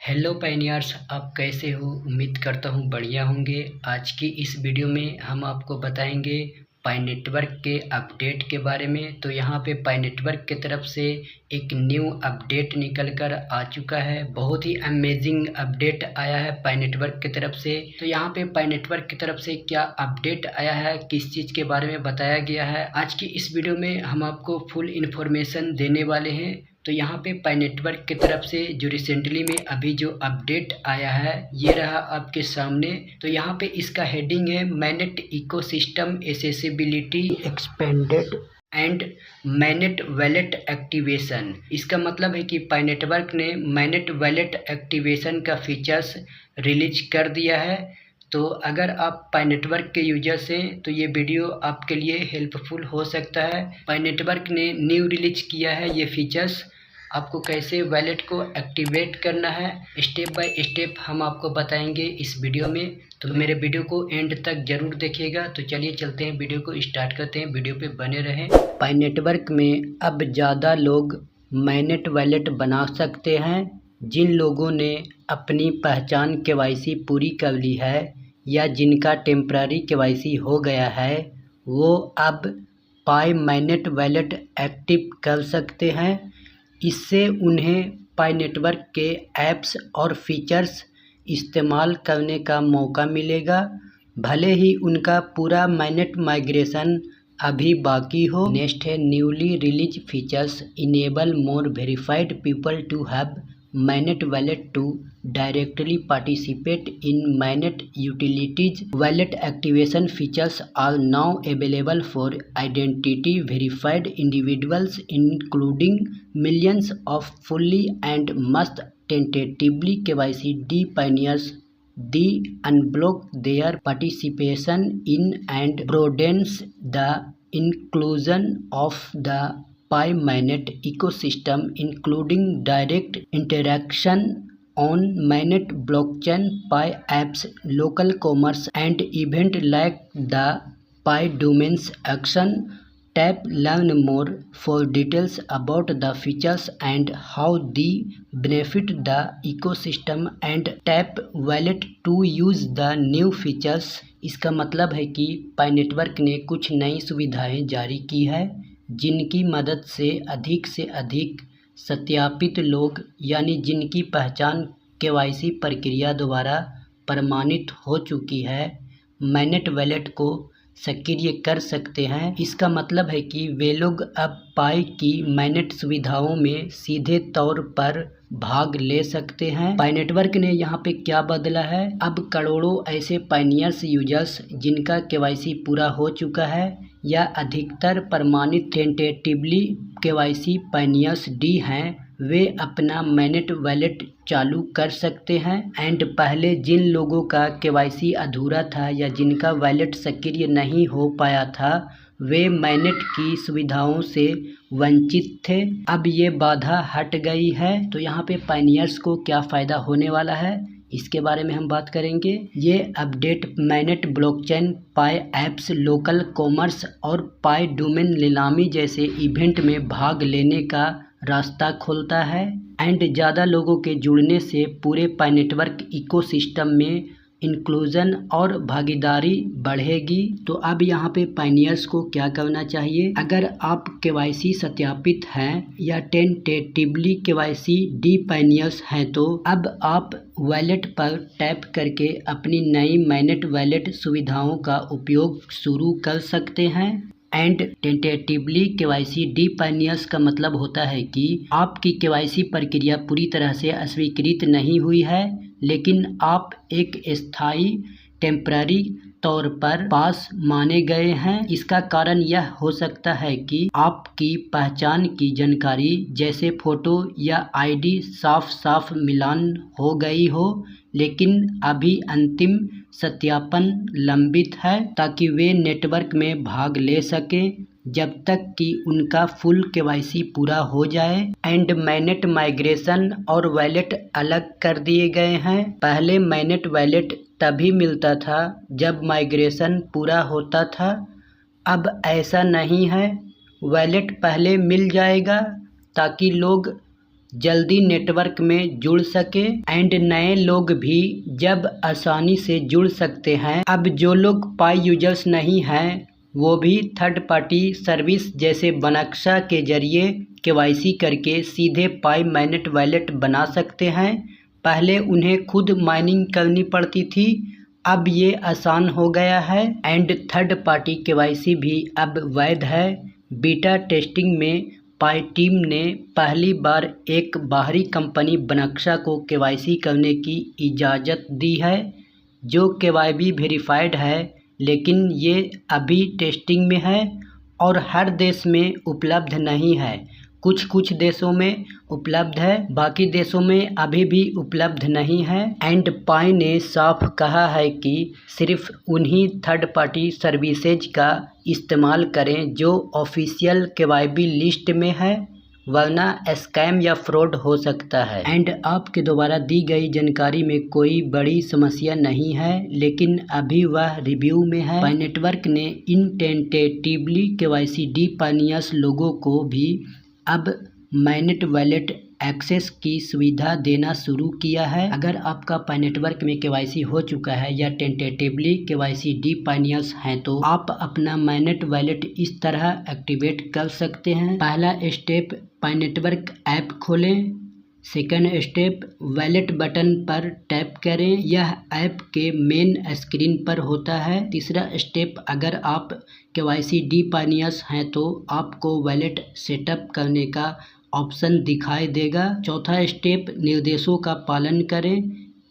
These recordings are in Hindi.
हेलो पायनियर्स, आप कैसे हो? उम्मीद करता हूँ बढ़िया होंगे। आज की इस वीडियो में हम आपको बताएंगे पाई नेटवर्क के अपडेट के बारे में। तो यहाँ पे पाई नेटवर्क की तरफ से एक न्यू अपडेट निकल कर आ चुका है। बहुत ही अमेजिंग अपडेट आया है पाई नेटवर्क की तरफ से। तो यहाँ पे पाई नेटवर्क की तरफ से क्या अपडेट आया है, किस चीज़ के बारे में बताया गया है, आज की इस वीडियो में हम आपको फुल इन्फॉर्मेशन देने वाले हैं। तो यहाँ पे पाई नेटवर्क की तरफ से जो रिसेंटली में अभी जो अपडेट आया है ये रहा आपके सामने। तो यहाँ पे इसका हेडिंग है MANET ecosystem accessibility expanded and MANET wallet activation. इसका मतलब है कि पाई नेटवर्क ने मैनेट वैलेट एक्टिवेशन का फीचर्स रिलीज कर दिया है। तो अगर आप पाई नेटवर्क के यूजर्स हैं तो ये वीडियो आपके लिए हेल्पफुल हो सकता है। पाई नेटवर्क ने न्यू रिलीज किया है ये फीचर्स। आपको कैसे वैलेट को एक्टिवेट करना है स्टेप बाय स्टेप हम आपको बताएंगे इस वीडियो में। तो मेरे वीडियो को एंड तक जरूर देखिएगा। तो चलिए चलते हैं, वीडियो को स्टार्ट करते हैं, वीडियो पे बने रहें। पाई नेटवर्क में अब ज़्यादा लोग मैनेट वैलेट बना सकते हैं। जिन लोगों ने अपनी पहचान केवाईसी पूरी कर ली है या जिनका टेम्पररी केवाईसी हो गया है वो अब पाई मैनेट वैलेट एक्टिव कर सकते हैं। इससे उन्हें पाई नेटवर्क के ऐप्स और फीचर्स इस्तेमाल करने का मौका मिलेगा, भले ही उनका पूरा मैनेट माइग्रेशन अभी बाकी हो। नेक्स्ट है newly release features enable more verified people to have managed wallet to directly participate in Mainnet utilities. Wallet activation features are now available for identity verified individuals, including millions of fully and must tentatively KYC pioneers. The unblock their participation in and broadens the inclusion of the Pi Mainnet ecosystem, including direct interaction on Mainnet blockchain, Pi apps, local commerce and event like the Pi domains action. Tap learn more for details about the features and how they benefit the ecosystem and tap wallet to use the new features. इसका मतलब है कि पाई नेटवर्क ने कुछ नई सुविधाएं जारी की है जिनकी मदद से अधिक सत्यापित लोग यानी जिनकी पहचान केवाईसी प्रक्रिया द्वारा प्रमाणित हो चुकी है मैनेट वैलेट को सक्रिय कर सकते हैं। इसका मतलब है कि वे लोग अब पाई की मैनेट सुविधाओं में सीधे तौर पर भाग ले सकते हैं। पाई नेटवर्क ने यहाँ पे क्या बदला है, अब करोड़ों ऐसे पायनियर्स यूजर्स जिनका केवाईसी पूरा हो चुका है या अधिकतर प्रमाणित टेंटेटिवली केवाईसी पायनियर्स डी हैं, वे अपना मैनेट वैलेट चालू कर सकते हैं। एंड पहले जिन लोगों का केवाईसी अधूरा था या जिनका वैलेट सक्रिय नहीं हो पाया था वे मैनेट की सुविधाओं से वंचित थे। अब ये बाधा हट गई है। तो यहाँ पे पायनियर्स को क्या फ़ायदा होने वाला है इसके बारे में हम बात करेंगे। ये अपडेट मैनेट ब्लॉकचेन, पाई एप्स, लोकल कॉमर्स और पाई डोमेन नीलामी जैसे इवेंट में भाग लेने का रास्ता खोलता है एंड ज़्यादा लोगों के जुड़ने से पूरे पाई नेटवर्क इकोसिस्टम में इंक्लूजन और भागीदारी बढ़ेगी। तो अब यहाँ पे पायनियर्स को क्या करना चाहिए, अगर आप केवाईसी सत्यापित हैं या टेंटेटिवली केवाईसी डी पायनियर्स हैं तो अब आप वैलेट पर टैप करके अपनी नई मैनेट वैलेट सुविधाओं का उपयोग शुरू कर सकते हैं। And tentatively KYC D pioneers का मतलब होता है कि आपकी केवाईसी प्रक्रिया पूरी तरह से अस्वीकृत नहीं हुई है लेकिन आप एक स्थायी टेम्पररी तौर पर पास माने गए हैं। इसका कारण यह हो सकता है कि आपकी पहचान की जानकारी जैसे फ़ोटो या आईडी साफ मिलान हो गई हो लेकिन अभी अंतिम सत्यापन लंबित है ताकि वे नेटवर्क में भाग ले सकें जब तक कि उनका फुल केवाईसी पूरा हो जाए। एंड मैनेट माइग्रेशन और वैलेट अलग कर दिए गए हैं। पहले मैनेट वैलेट तभी मिलता था जब माइग्रेशन पूरा होता था, अब ऐसा नहीं है। वैलेट पहले मिल जाएगा ताकि लोग जल्दी नेटवर्क में जुड़ सके एंड नए लोग भी जब आसानी से जुड़ सकते हैं। अब जो लोग पाई यूजर्स नहीं हैं वो भी थर्ड पार्टी सर्विस जैसे बनाक्षा के जरिए केवाईसी करके सीधे पाई माइनेट वॉलेट बना सकते हैं। पहले उन्हें खुद माइनिंग करनी पड़ती थी, अब ये आसान हो गया है एंड थर्ड पार्टी केवाईसी भी अब वैध है। बीटा टेस्टिंग में पाई टीम ने पहली बार एक बाहरी कंपनी बनाक्षा को केवाईसी करने की इजाज़त दी है, जो केवाईबी वेरीफाइड है, लेकिन ये अभी टेस्टिंग में है और हर देश में उपलब्ध नहीं है। कुछ देशों में उपलब्ध है, बाकी देशों में अभी भी उपलब्ध नहीं है एंड पाई ने साफ कहा है कि सिर्फ उन्हीं थर्ड पार्टी सर्विसेज का इस्तेमाल करें जो ऑफिशियल केवाईबी लिस्ट में है, वरना स्कैम या फ्रॉड हो सकता है। एंड आपके द्वारा दी गई जानकारी में कोई बड़ी समस्या नहीं है, लेकिन अभी वह रिव्यू में है। पाई नेटवर्क ने इंटेंटेटिवली केवाईसी डिपायनियर्स लोगों को भी अब माइनेट वॉलेट एक्सेस की सुविधा देना शुरू किया है। अगर आपका पाई नेटवर्क में केवाईसी हो चुका है या टेंटेटिवली केवाईसी डिपायनियर्स हैं तो आप अपना माइनेट वॉलेट इस तरह एक्टिवेट कर सकते हैं। पहला स्टेप, पाई नेटवर्क ऐप खोलें। सेकंड स्टेप, वॉलेट बटन पर टैप करें, यह ऐप के मेन स्क्रीन पर होता है। तीसरा स्टेप, अगर आप केवाईसी डिपायनियर्स हैं तो आपको वॉलेट सेटअप करने का ऑप्शन दिखाई देगा। चौथा स्टेप, निर्देशों का पालन करें,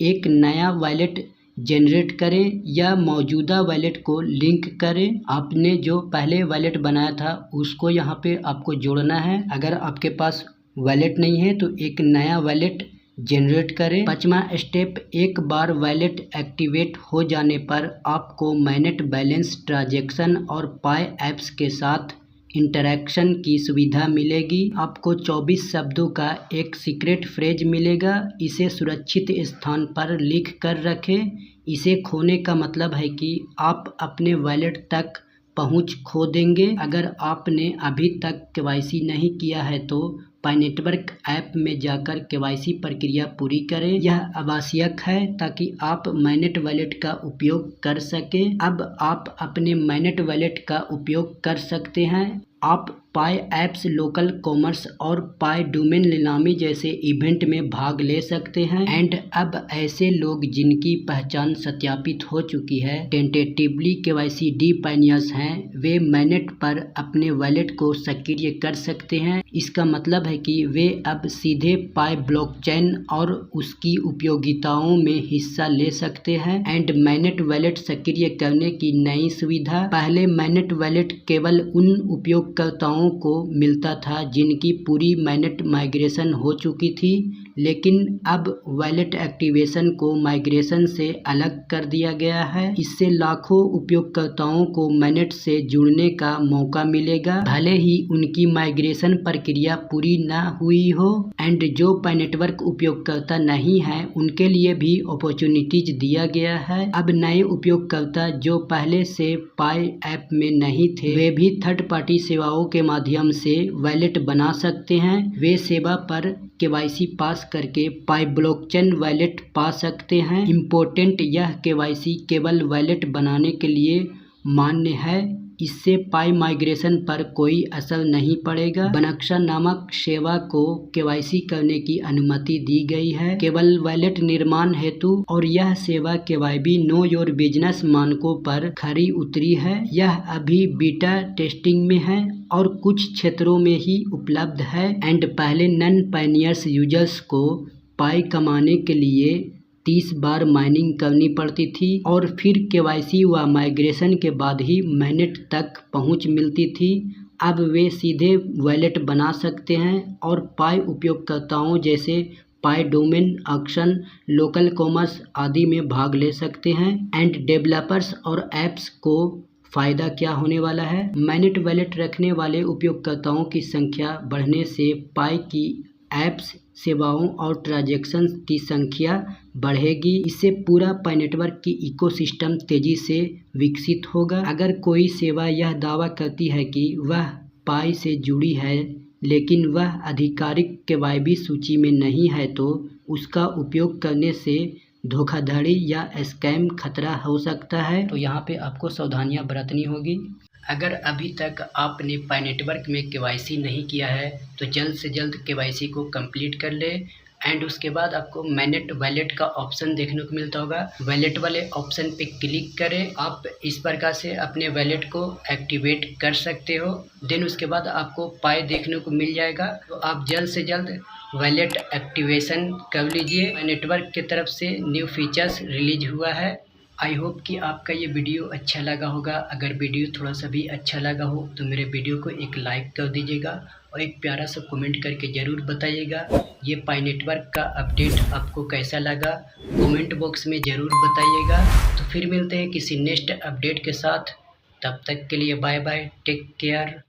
एक नया वॉलेट जनरेट करें या मौजूदा वॉलेट को लिंक करें। आपने जो पहले वॉलेट बनाया था उसको यहाँ पे आपको जोड़ना है। अगर आपके पास वॉलेट नहीं है तो एक नया वॉलेट जनरेट करें। पांचवा स्टेप, एक बार वॉलेट एक्टिवेट हो जाने पर आपको माइनेट बैलेंस, ट्रांजैक्शन और पाई ऐप्स के साथ इंटरैक्शन की सुविधा मिलेगी। आपको 24 शब्दों का एक सीक्रेट फ्रेज मिलेगा, इसे सुरक्षित स्थान पर लिख कर रखें। इसे खोने का मतलब है कि आप अपने वॉलेट तक पहुंच खो देंगे। अगर आपने अभी तक केवाईसी नहीं किया है तो पाई नेटवर्क ऐप में जाकर केवाईसी प्रक्रिया पूरी करें, यह आवश्यक है ताकि आप माइनेट वॉलेट का उपयोग कर सकें। अब आप अपने माइनेट वॉलेट का उपयोग कर सकते हैं। आप पाई ऐप्स, लोकल कॉमर्स और पाई डोमेन नीलामी जैसे इवेंट में भाग ले सकते हैं एंड अब ऐसे लोग जिनकी पहचान सत्यापित हो चुकी है, टेंटेटिवली केवाईसी डिपायनियर्स हैं, वे माइनेट पर अपने वॉलेट को सक्रिय कर सकते हैं। इसका मतलब है कि वे अब सीधे पाई ब्लॉकचेन और उसकी उपयोगिताओं में हिस्सा ले सकते हैं एंड माइनेट वॉलेट सक्रिय करने की नई सुविधा। पहले माइनेट वॉलेट केवल उन उपयोगकर्ताओं को मिलता था जिनकी पूरी माइनेट माइग्रेशन हो चुकी थी, लेकिन अब वॉलेट एक्टिवेशन को माइग्रेशन से अलग कर दिया गया है। इससे लाखों उपयोगकर्ताओं को माइनेट से जुड़ने का मौका मिलेगा, भले ही उनकी माइग्रेशन प्रक्रिया पूरी न हुई हो एंड जो पाई नेटवर्क उपयोगकर्ता नहीं है उनके लिए भी अपॉर्चुनिटीज दिया गया है। अब नए उपयोगकर्ता जो पहले से पाई ऐप में नहीं थे, वे भी थर्ड पार्टी सेवाओं के माध्यम से वॉलेट बना सकते हैं। वे सेवा पर केवाईसी पास करके पाई ब्लॉकचेन वॉलेट पा सकते हैं। इम्पोर्टेंट, यह केवाईसी केवल वॉलेट बनाने के लिए मान्य है, इससे पाई माइग्रेशन पर कोई असर नहीं पड़ेगा। बनाक्षा नामक सेवा को केवाईसी करने की अनुमति दी गई है केवल वॉलेट निर्माण हेतु और यह सेवा केवाईबी नो योर बिजनेस मानकों पर खरी उतरी है। यह अभी बीटा टेस्टिंग में है और कुछ क्षेत्रों में ही उपलब्ध है एंड पहले नॉन पायनियर्स यूजर्स को पाई कमाने के लिए 30 बार माइनिंग करनी पड़ती थी और फिर केवाईसी व माइग्रेशन के बाद ही माइनेट तक पहुंच मिलती थी। अब वे सीधे वॉलेट बना सकते हैं और पाई उपयोगकर्ताओं जैसे पाई डोमेन, ऑक्शन, लोकल कॉमर्स आदि में भाग ले सकते हैं एंड डेवलपर्स और ऐप्स को फ़ायदा क्या होने वाला है। माइनेट वॉलेट रखने वाले उपयोगकर्ताओं की संख्या बढ़ने से पाई की ऐप्स, सेवाओं और ट्रांजैक्शन की संख्या बढ़ेगी। इससे पूरा पाई नेटवर्क की इकोसिस्टम तेजी से विकसित होगा। अगर कोई सेवा यह दावा करती है कि वह पाई से जुड़ी है लेकिन वह आधिकारिक केवाईबी सूची में नहीं है तो उसका उपयोग करने से धोखाधड़ी या स्कैम खतरा हो सकता है। तो यहाँ पे आपको सावधानियाँ बरतनी होगी। अगर अभी तक आपने पाई नेटवर्क में केवाईसी नहीं किया है तो जल्द से जल्द केवाईसी को कंप्लीट कर ले। एंड उसके बाद आपको मैनेट वैलेट का ऑप्शन देखने को मिलता होगा। वैलेट वाले ऑप्शन पे क्लिक करें। आप इस प्रकार से अपने वैलेट को एक्टिवेट कर सकते हो। देन उसके बाद आपको पाई देखने को मिल जाएगा। तो आप जल्द से जल्द वैलेट एक्टिवेशन कर लीजिए। नेटवर्क की तरफ से न्यू फीचर्स रिलीज हुआ है। आई होप कि आपका ये वीडियो अच्छा लगा होगा। अगर वीडियो थोड़ा सा भी अच्छा लगा हो तो मेरे वीडियो को एक लाइक कर दीजिएगा और एक प्यारा सा कमेंट करके ज़रूर बताइएगा ये पाई नेटवर्क का अपडेट आपको कैसा लगा। कमेंट बॉक्स में ज़रूर बताइएगा। तो फिर मिलते हैं किसी नेक्स्ट अपडेट के साथ। तब तक के लिए बाय बाय, टेक केयर।